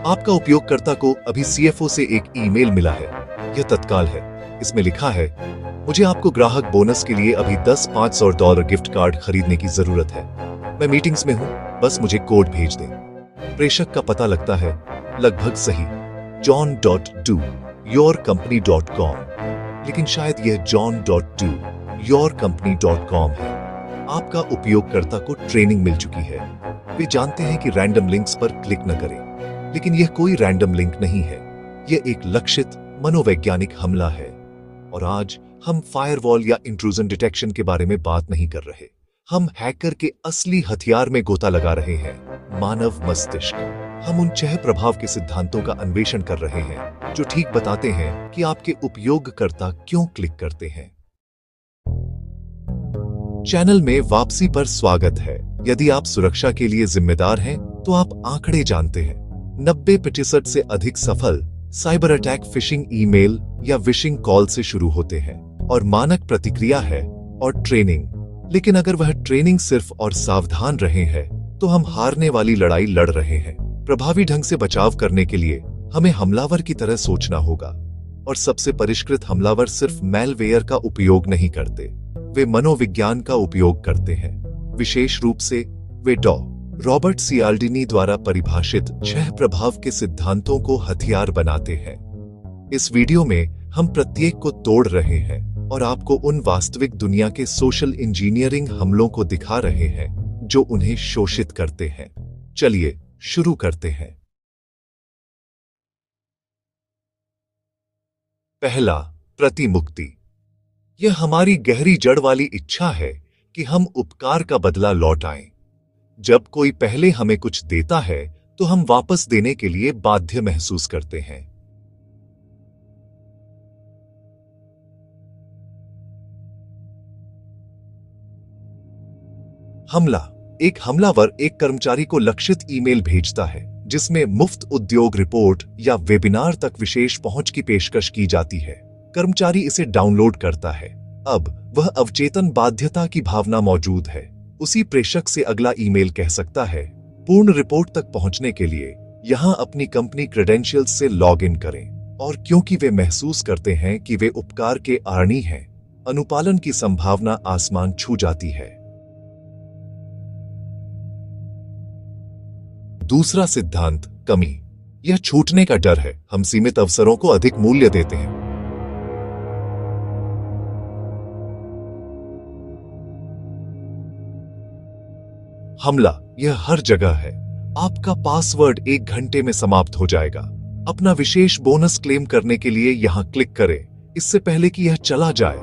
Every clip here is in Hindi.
आपका उपयोगकर्ता को अभी सीएफओ से एक ईमेल मिला है। यह तत्काल है। इसमें लिखा है, मुझे आपको ग्राहक बोनस के लिए अभी 10 $500 गिफ्ट कार्ड खरीदने की जरूरत है। मैं मीटिंग्स में हूं, बस मुझे कोड भेज दें। प्रेषक का पता लगता है लगभग सही, john.do yourcompany.com, लेकिन शायद यह john.do yourcompany.com है। आपका उपयोगकर्ता को ट्रेनिंग मिल चुकी है। वे जानते हैं कि रैंडम लिंक्स पर क्लिक न करें, लेकिन यह कोई रैंडम लिंक नहीं है। यह एक लक्षित मनोवैज्ञानिक हमला है। और आज हम फायरवॉल या इंट्रूजन डिटेक्शन के बारे में बात नहीं कर रहे। हम हैकर के असली हथियार में गोता लगा रहे हैं, मानव मस्तिष्क। हम उन 6 प्रभाव के सिद्धांतों का अन्वेषण कर रहे हैं जो ठीक बताते हैं कि आपके उपयोगकर्ता क्यों क्लिक करते हैं। चैनल में वापसी पर स्वागत है। यदि आप सुरक्षा के लिए जिम्मेदार हैं, तो आप आंकड़े जानते हैं। 90% से अधिक सफल साइबर अटैक फिशिंग ईमेल या विशिंग कॉल से शुरू होते हैं, और मानक प्रतिक्रिया है और ट्रेनिंग। लेकिन अगर वह ट्रेनिंग सिर्फ और सावधान रहे हैं, तो हम हारने वाली लड़ाई लड़ रहे हैं। प्रभावी ढंग से बचाव करने के लिए हमें हमलावर की तरह सोचना होगा। और सबसे परिष्कृत हमलावर सिर्फ मैलवेयर का उपयोग नहीं करते, वे मनोविज्ञान का उपयोग करते हैं। विशेष रूप से वे रॉबर्ट सियाल्डिनी द्वारा परिभाषित 6 प्रभाव के सिद्धांतों को हथियार बनाते हैं। इस वीडियो में हम प्रत्येक को तोड़ रहे हैं और आपको उन वास्तविक दुनिया के सोशल इंजीनियरिंग हमलों को दिखा रहे हैं जो उन्हें शोषित करते हैं। चलिए शुरू करते हैं। पहला, प्रतिमुक्ति। यह हमारी गहरी जड़ वाली इच्छा है कि हम उपकार का बदला लौटाएं। जब कोई पहले हमें कुछ देता है, तो हम वापस देने के लिए बाध्य महसूस करते हैं। हमला। एक हमलावर एक कर्मचारी को लक्षित ईमेल भेजता है जिसमें मुफ्त उद्योग रिपोर्ट या वेबिनार तक विशेष पहुंच की पेशकश की जाती है। कर्मचारी इसे डाउनलोड करता है। अब वह अवचेतन बाध्यता की भावना मौजूद है। उसी प्रेषक से अगला ईमेल कह सकता है, पूर्ण रिपोर्ट तक पहुंचने के लिए यहां अपनी कंपनी क्रेडेंशियल्स से लॉग इन करें। और क्योंकि वे महसूस करते हैं कि वे उपकार के आर्णी हैं, अनुपालन की संभावना आसमान छू जाती है। दूसरा सिद्धांत, कमी। यह छूटने का डर है। हम सीमित अवसरों को अधिक मूल्य देते हैं। हमला। यह हर जगह है। आपका पासवर्ड 1 घंटे में समाप्त हो जाएगा। अपना विशेष बोनस क्लेम करने के लिए यहां क्लिक करें, इससे पहले कि यह चला जाए।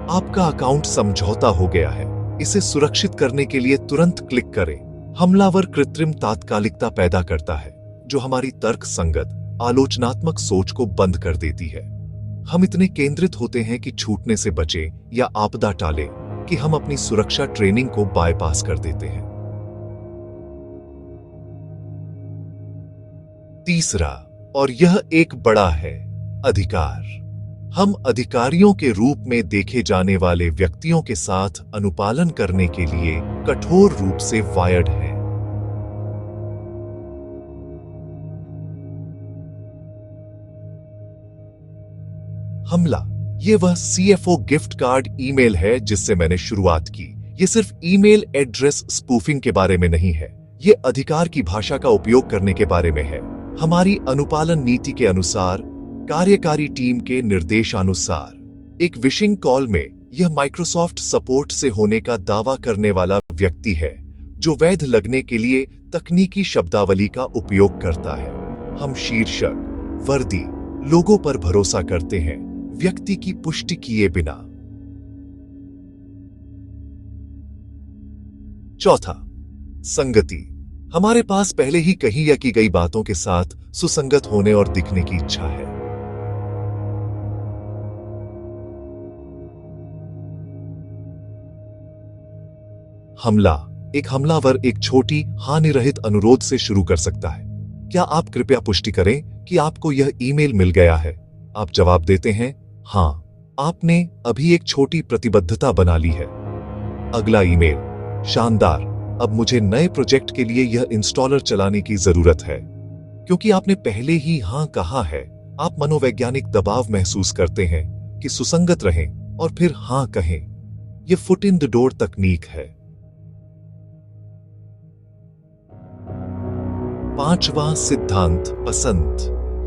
आपका अकाउंट समझौता हो गया है। इसे सुरक्षित करने के लिए तुरंत क्लिक करें। हमलावर कृत्रिम तात्कालिकता पैदा करता है, जो हमारी तर्क संगत, आलोचनात्मक सोच को बंद कर देती है। हम इतने केंद्रित होते हैं कि छूटने से बचें या आपदा टालें, कि हम अपनी सुरक्षा ट्रेनिंग को बायपास कर देते हैं। तीसरा, और यह एक बड़ा है, अधिकार। हम अधिकारियों के रूप में देखे जाने वाले व्यक्तियों के साथ अनुपालन करने के लिए कठोर रूप से वायर्ड हैं। हमला। यह वह सीएफओ गिफ्ट कार्ड ईमेल है जिससे मैंने शुरुआत की। यह सिर्फ ईमेल एड्रेस स्पूफिंग के बारे में नहीं है, यह अधिकार की भाषा का उपयोग करने के बारे में है। हमारी अनुपालन नीति के अनुसार, कार्यकारी टीम के निर्देशानुसार। एक विशिंग कॉल में यह माइक्रोसॉफ्ट सपोर्ट से होने का दावा करने वाला व्यक्ति है, जो वैध लगने के लिए तकनीकी शब्दावली का उपयोग करता है। हम शीर्षक, वर्दी, लोगों पर भरोसा करते हैं, व्यक्ति की पुष्टि किए बिना। चौथा, संगति। हमारे पास पहले ही कही या की गई बातों के साथ सुसंगत होने और दिखने की इच्छा है। हमला। एक हमलावर एक छोटी, हानिरहित अनुरोध से शुरू कर सकता है। क्या आप कृपया पुष्टि करें कि आपको यह ईमेल मिल गया है? आप जवाब देते हैं, हां। आपने अभी एक छोटी प्रतिबद्धता बना ली है। अगला ईमेल, शानदार, अब मुझे नए प्रोजेक्ट के लिए यह इंस्टॉलर चलाने की जरूरत है। क्योंकि आपने पहले ही हाँ कहा है, आप मनोवैज्ञानिक दबाव महसूस करते हैं कि सुसंगत रहें और फिर हाँ कहें। यह फुट इन द डोर तकनीक है। पांचवा सिद्धांत, पसंद।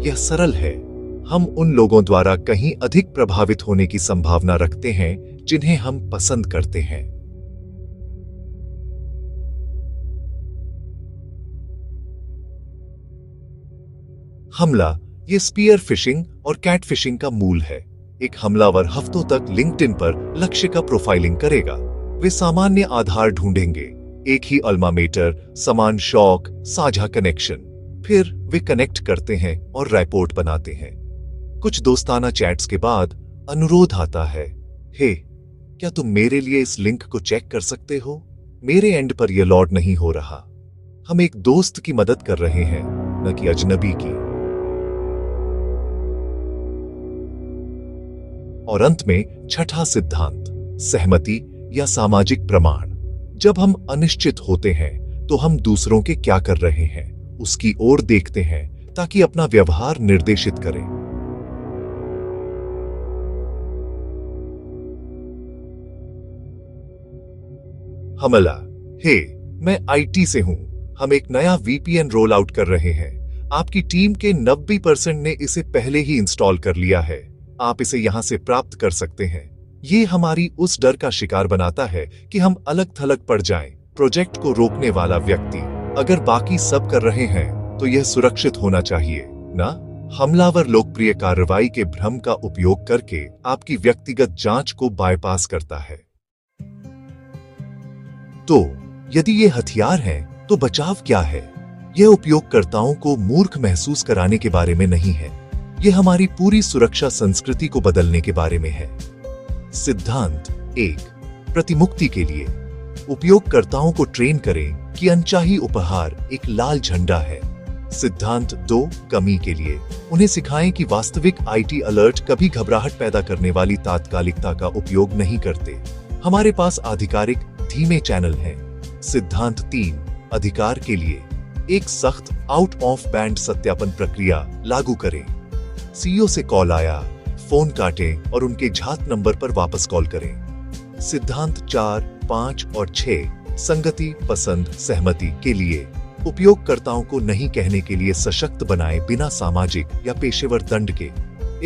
यह सरल है। हम उन लोगों द्वारा कहीं अधिक प्रभावित होने की संभावना रखते हैं जिन्हें हम पसंद करते हैं। हमला, ये स्पीयर फिशिंग और कैट फिशिंग का मूल है। एक हमलावर हफ्तों तक लिंक्डइन पर लक्ष्य का प्रोफाइलिंग करेगा। वे सामान्य आधार ढूंढेंगे, एक ही अल्मा मेटर, समान शौक, साझा कनेक्शन। फिर वे कनेक्ट करते हैं और रिपोर्ट बनाते हैं। कुछ दोस्ताना चैट्स के बाद अनुरोध आता है, हे, क्या तुम मेरे लिए इस लिंक को चेक कर सकते हो? मेरे एंड पर यह लोड नहीं हो रहा। हम एक दोस्त की मदद कर रहे हैं, न कि अजनबी की। और अंत में छठा सिद्धांत, सहमति या सामाजिक प्रमाण। जब हम अनिश्चित होते हैं तो हम दूसरों के क्या कर रहे हैं उसकी ओर देखते हैं ताकि अपना व्यवहार निर्देशित करें। हमला, हे, मैं आईटी से हूं। हम एक नया वीपीएन रोल आउट कर रहे हैं। आपकी टीम के 90% ने इसे पहले ही इंस्टॉल कर लिया है। आप इसे यहां से प्राप्त कर सकते हैं। ये हमारी उस डर का शिकार बनाता है कि हम अलग थलग पड़ जाएं। प्रोजेक्ट को रोकने वाला व्यक्ति, अगर बाकी सब कर रहे हैं तो यह सुरक्षित होना चाहिए ना? हमलावर लोकप्रिय कार्रवाई के भ्रम का उपयोग करके आपकी व्यक्तिगत जांच को बायपास करता है। तो यदि ये हथियार हैं, तो बचाव क्या है? यह उपयोगकर्ताओं को मूर्ख महसूस कराने के बारे में नहीं है। यह हमारी पूरी सुरक्षा संस्कृति को बदलने के बारे में है। सिद्धांत 1, प्रतिमुक्ति के लिए। उपयोगकर्ताओं को ट्रेन करें कि अनचाही उपहार एक लाल झंडा है। सिद्धांत 2, कमी के लिए। उन्हें सिखाएं कि वास्तविक आईटी अलर्ट कभी घबराहट पैदा करने वाली तात्कालिकता का उपयोग नहीं करते। हमारे पास आधिकारिक धीमे चैनल हैं। सिद्धांत 3, अधिकार के लिए। एक सख्त आउट ऑफ बैंड सत्यापन प्रक्रिया लागू करें। सीईओ से कॉल आया, फोन काटें और उनके झात नंबर पर वापस कॉल करें। सिद्धांत 4, 5 और 6, संगति, पसंद, सहमति के लिए। उपयोगकर्ताओं को नहीं कहने के लिए सशक्त बनाएं बिना सामाजिक या पेशेवर दंड के।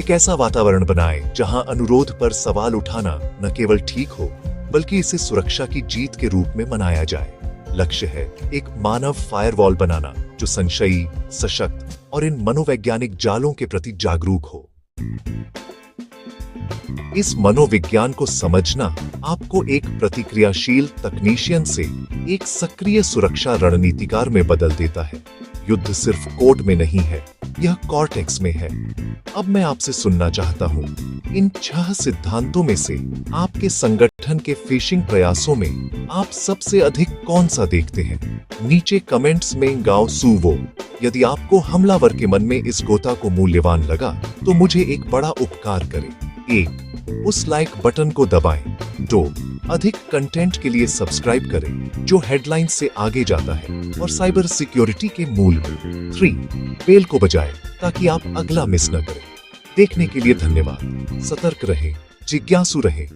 एक ऐसा वातावरण बनाएं जहां अनुरोध पर सवाल उठाना न केवल ठीक हो, बल्कि इसे सुरक्षा की जीत के रूप में मनाया जाए। लक्ष्य है एक मानव फायरवॉल बनाना जो संशयी, सशक्त और इन मनोवैज्ञानिक जालों के प्रति जागरूक हो। इस मनोविज्ञान को समझना आपको एक प्रतिक्रियाशील तकनीशियन से एक सक्रिय सुरक्षा रणनीतिकार में बदल देता है। युद्ध सिर्फ कोड में नहीं है, यह कॉर्टेक्स में है। अब मैं आपसे सुनना चाहता हूं, इन 6 सिद्धांतों में से आपके संगठन के फिशिंग प्रयासों में आप सबसे अधिक कौन सा देखते हैं? नीचे कमेंट्स में गाओ सुवो। यदि आपको हमलावर के मन में इस गोता को मूल्यवान लगा तो मुझे एक बड़ा उपकार करें। 1, उस लाइक बटन को दबाएं। 2, अधिक कंटेंट के लिए सब्सक्राइब करें जो हेडलाइंस से आगे जाता है और साइबर सिक्योरिटी के मूल में। 3, बेल को बजाएं ताकि आप अगला मिस न करें। देखने के लिए धन्यवाद। सतर्क रहें, जिज्ञासु रहें।